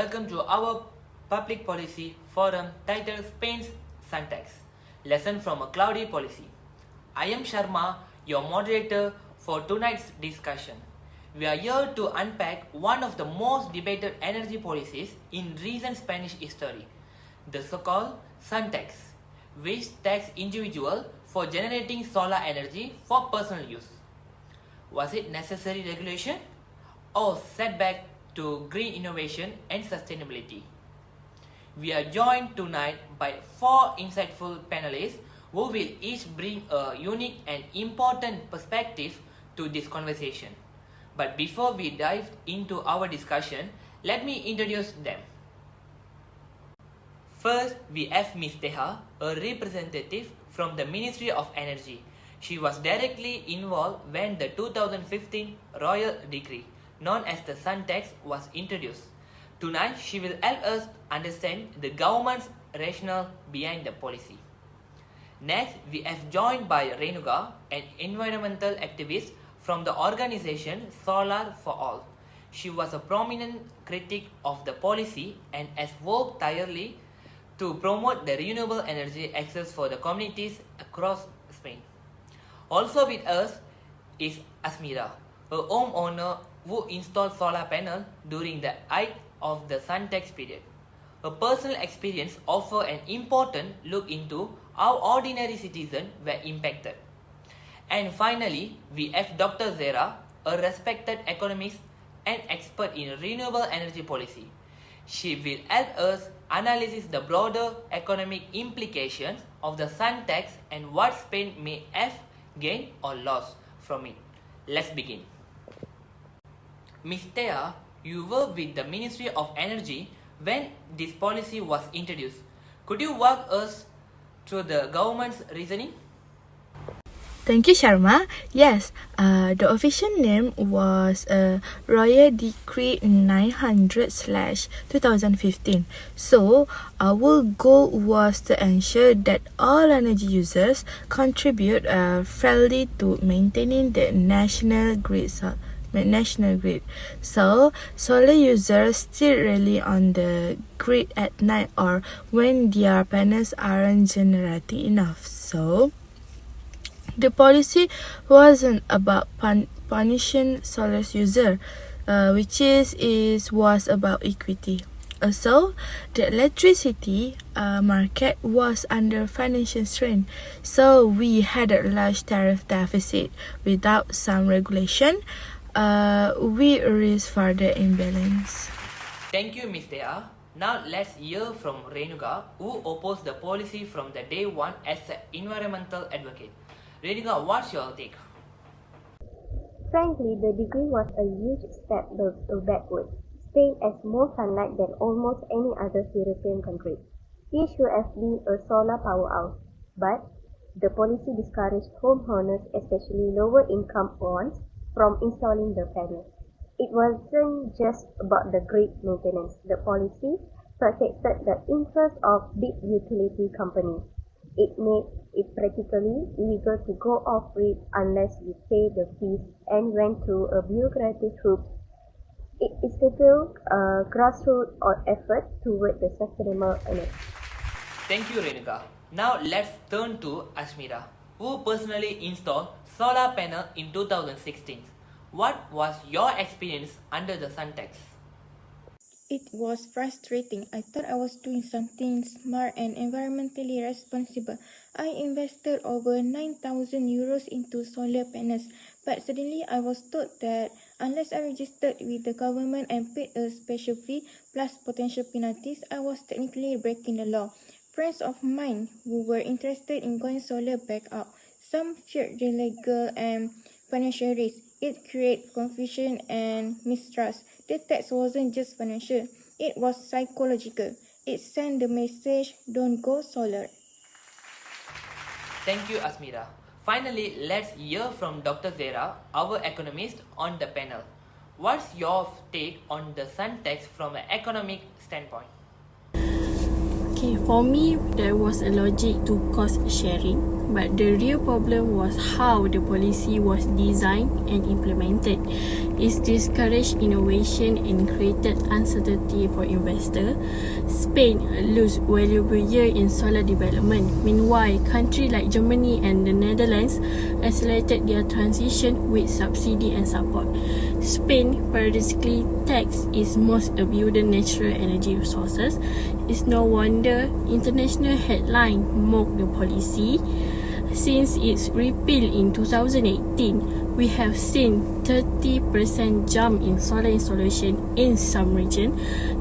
welcome to our public policy forum titled Spain's Sun Tax, Lesson from a Cloudy Policy. I am Sharma, your moderator for tonight's discussion. We are here to unpack one of the most debated energy policies in recent Spanish history, the so-called Sun Tax, which tax individuals for generating solar energy for personal use. Was it necessary regulation or setback to green innovation and sustainability? We are joined tonight by four insightful panelists who will each bring a unique and important perspective to this conversation. But before we dive into our discussion, let me introduce them. First, we have Ms. Teha, a representative from the Ministry of Energy. She was directly involved when the 2015 Royal Decree, known as the Sun Tax, was introduced. Tonight, she will help us understand the government's rationale behind the policy. Next, we have joined by RENUGA, an environmental activist from the organization Solar for All. She was a prominent critic of the policy and has worked tirelessly to promote the renewable energy access for the communities across Spain. Also with us is ASMIRA, a homeowner who installed solar panels during the height of the sun tax period. Her personal experience offers an important look into how ordinary citizens were impacted. And finally, we have Dr. ZAHIRA, a respected economist and expert in renewable energy policy. She will help us analyze the broader economic implications of the sun tax and what Spain may have gained or lost from it. Let's begin. Ms. Teha, you work with the Ministry of Energy when this policy was introduced. Could you walk us through the government's reasoning? Thank you, Sharma. Yes, the official name was Royal Decree 900/2015. So, our goal was to ensure that all energy users contribute fairly to maintaining the national grid. So, solar users still rely on the grid at night or when their panels aren't generating enough. So, the policy wasn't about punishing solar user, was about equity. Also, the electricity market was under financial strain, so we had a large tariff deficit. Without some regulation, we risk further imbalance. Thank you, Ms. Teha. Now let's hear from RENUGA, who opposed the policy from the day one as an environmental advocate. RENUGA, what's your take? Frankly, the decree was a huge step backward. Spain has more sunlight than almost any other European country. It should have been a solar powerhouse, but the policy discouraged homeowners, especially lower-income ones, from installing the panels. It wasn't just about the grid maintenance. The policy protected the interests of big utility companies. It made it practically illegal to go off-grid unless you pay the fees and went through a bureaucratic hoop. It is still a grassroots effort toward the sustainable energy. Thank you, RENUGA. Now let's turn to ASMIRA, who personally installed solar panel in 2016. What was your experience under the sun tax? It was frustrating. I thought I was doing something smart and environmentally responsible. I invested over 9,000 euros into solar panels, but suddenly I was told that unless I registered with the government and paid a special fee plus potential penalties, I was technically breaking the law. Friends of mine who were interested in going solar backed out. Some feared the legal and financial risk. It created confusion and mistrust. The tax wasn't just financial, it was psychological. It sent the message, don't go solar. Thank you, ASMIRA. Finally, let's hear from Dr. ZAHIRA, our economist on the panel. What's your take on the sun tax from an economic standpoint? Okay, for me, there was a logic to cost sharing, but the real problem was how the policy was designed and implemented. It discouraged innovation and created uncertainty for investors. Spain lost valuable year in solar development. Meanwhile, countries like Germany and the Netherlands accelerated their transition with subsidy and support. Spain periodically taxed its most abundant natural energy resources. It's no wonder international headlines mock the policy. Since its repeal in 2018, we have seen 30% jump in solar installation in some regions.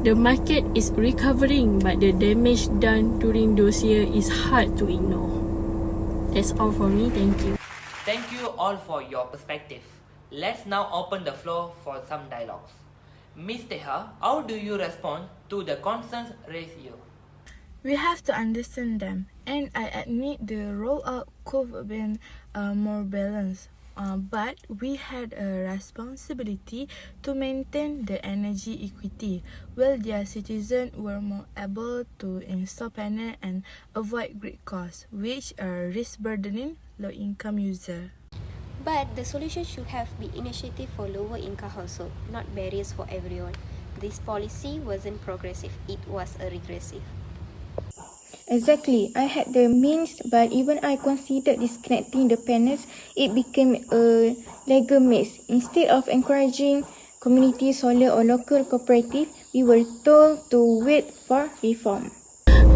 The market is recovering, but the damage done during those years is hard to ignore. That's all for me. Thank you. Thank you all for your perspective. Let's now open the floor for some dialogues. Ms. Teha, how do you respond to the concerns raised here? We have to understand them, and I admit the rollout could have been more balanced. But we had a responsibility to maintain the energy equity, while their citizens were more able to install panels and avoid grid costs, which are risk-burdening low-income users. But the solution should have been initiative for lower-income households, not barriers for everyone. This policy wasn't progressive, it was a regressive. Exactly. I had the means, but even I considered disconnecting the panels, it became a legal maze. Instead of encouraging community solar or local cooperative, we were told to wait for reform.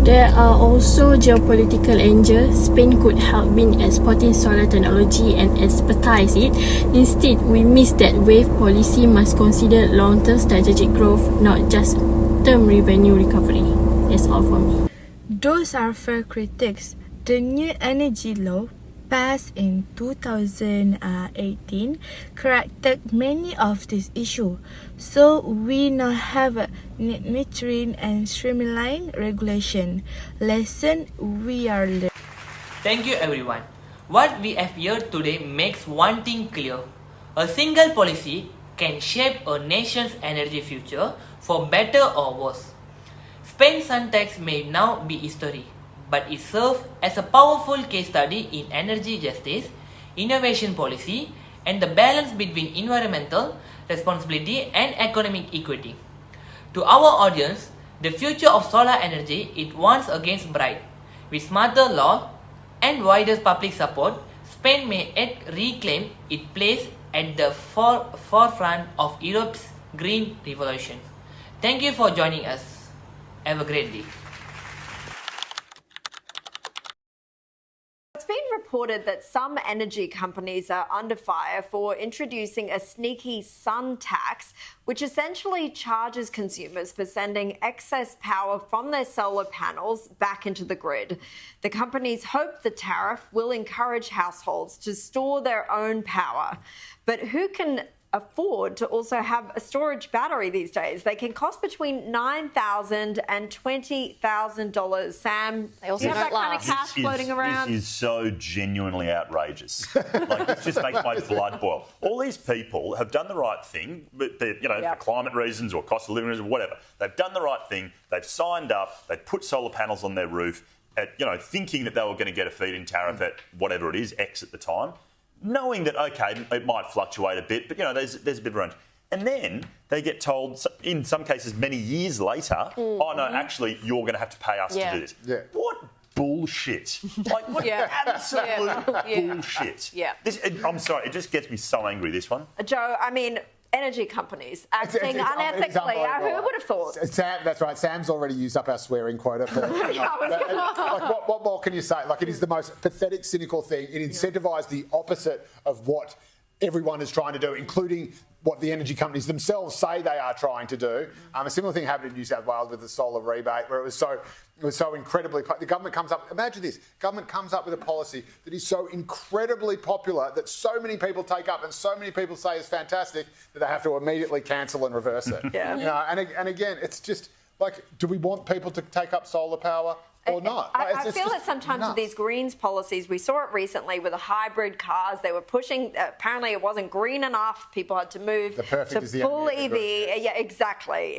There are also geopolitical angles. Spain could have been exporting solar technology and expertise it. Instead, we missed that wave. Policy must consider long-term strategic growth, not just term revenue recovery. That's all for me. Those are fair critics. The new energy law passed in 2018 corrected many of these issues. So we now have a net metering and streamlined regulation. Lesson we are learning. Thank you everyone. What we have heard today makes one thing clear. A single policy can shape a nation's energy future for better or worse. Spain's sun tax may now be history, but it serves as a powerful case study in energy justice, innovation policy, and the balance between environmental responsibility and economic equity. To our audience, the future of solar energy is once again bright. With smarter law and wider public support, Spain may yet reclaim its place at the forefront of Europe's green revolution. Thank you for joining us. Have a great day. It's been reported that some energy companies are under fire for introducing a sneaky sun tax, which essentially charges consumers for sending excess power from their solar panels back into the grid. The companies hope the tariff will encourage households to store their own power. But who can afford to also have a storage battery these days? They can cost between $9,000 and $20,000. Sam, they also do you have don't that kind of last. cash floating around? This is so genuinely outrageous. Like, it just makes my blood boil. All these people have done the right thing, but for climate reasons or cost of living reasons or whatever. They've done the right thing. They've signed up. They've put solar panels on their roof, thinking that they were going to get a feed-in tariff at whatever it is, X at the time, knowing that, okay, it might fluctuate a bit, but, there's a bit of range. And then they get told, in some cases many years later, oh, no, actually, you're going to have to pay us to do this. Yeah. What bullshit. Like, what absolute bullshit. Yeah. I'm sorry, it just gets me so angry, this one. Joe, I mean, energy companies acting unethically. Who would have thought? Sam, that's right. Sam's already used up our swearing quota. What more can you say? Like, it is the most pathetic, cynical thing. It incentivised the opposite of what everyone is trying to do, including what the energy companies themselves say they are trying to do. A similar thing happened in New South Wales with the solar rebate, where it was so incredibly. The government comes up. Imagine this: government comes up with a policy that is so incredibly popular that so many people take up and so many people say is fantastic that they have to immediately cancel and reverse it. And again, it's just like, do we want people to take up solar power or not? I feel that sometimes with these Greens policies, we saw it recently with the hybrid cars. They were pushing, apparently it wasn't green enough. People had to move to full EV. Yeah, exactly.